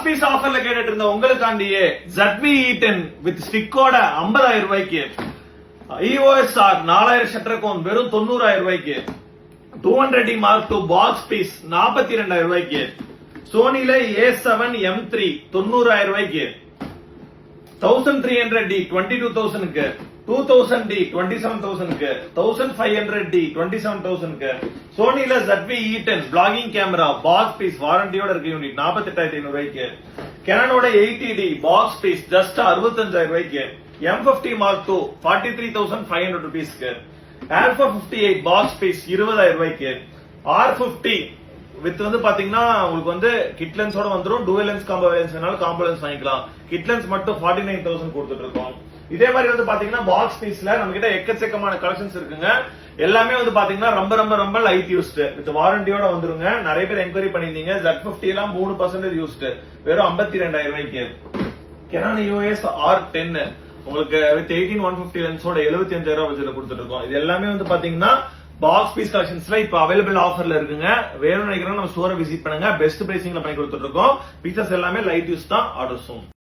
Box piece ஆஃபர்ல கேட்டுட்டு இருந்த உங்களுக்காண்டியே ZV-E10 வித் ஸ்டிக்கோட 50,000 ரூபாய்க்கு, EOSR 4000 ஷட்டர் கோன் வெறும் 90,000 ரூபாய்க்கு, 200D Mark II box piece 42,000 ரூபாய்க்கு, சோனில A7 M3 90,000 ரூபாய்க்கு, 1300D 22,000க்கு, 2000D 27,000க்கு, 1500D 27,000க்கு, சோனில ZV-E10 vlogging camera box piece வாரண்டியோட இருக்க யூனிட் 48,500 ரூபாய்க்கு, கேனனோட 80D பாக்ஸ் பீஸ் ஜஸ்ட் 65,000 ரூபாய்க்கு, M50 Mark II 43,500 rupeesக்கு, Alpha 58 பாக்ஸ் பீஸ் 20,000 ரூபாய்க்கு, R50 வித் வந்து பாத்தீங்கன்னா உங்களுக்கு வந்து கிட் லென்ஸோட வந்துரும். டூயல் லென்ஸ் காம்போ லென்ஸ் வேணாலும் காம்போ லென்ஸ் வாங்கிக்கலாம். கிட் லென்ஸ் மட்டும் 49,000 கொடுத்துட்டு இருக்கோம். இதே மாதிரி வந்து பாத்தீங்கன்னா பாக்ஸ் பீஸ்ல நம்ம கிட்ட எக்கச்சக்கமான கலெக்ஷன்ஸ் இருக்குங்க. எல்லாமே வந்து பாத்தீங்கன்னா ரொம்ப ரொம்ப ரொம்ப லைட் யூஸ்டு வித் வாரண்டியோட வந்துருங்க. நிறைய பேர் என்கொயரி பண்ணிருந்தீங்க. Z50 எல்லாம் 3% யூஸ்டு வெறும் 52,000 ரூபாய்க்கு. Canon EOS R10 உங்களுக்கு வித் 18-150 லென்ஸோட 75,000 ரூபாய் பட்ஜெட்ல கொடுத்துட்டு இருக்கோம். இது எல்லாமே வந்து பாத்தீங்கன்னா பாக்ஸ் பீஸ் கலெக்ஷன்ஸ்ல இப்ப அவைலபிள் ஆஃபர்ல இருக்குங்க. வேணும்னு நினைக்கிறோம் நம்ம ஸ்டோரை விசிட் பண்ணுங்க. பெஸ்ட் பிரைசிங்ல பண்ணி கொடுத்துட்டு இருக்கோம். பீசஸ் எல்லாமே லைட் யூஸ் தான். ஆர்டர் சூன்.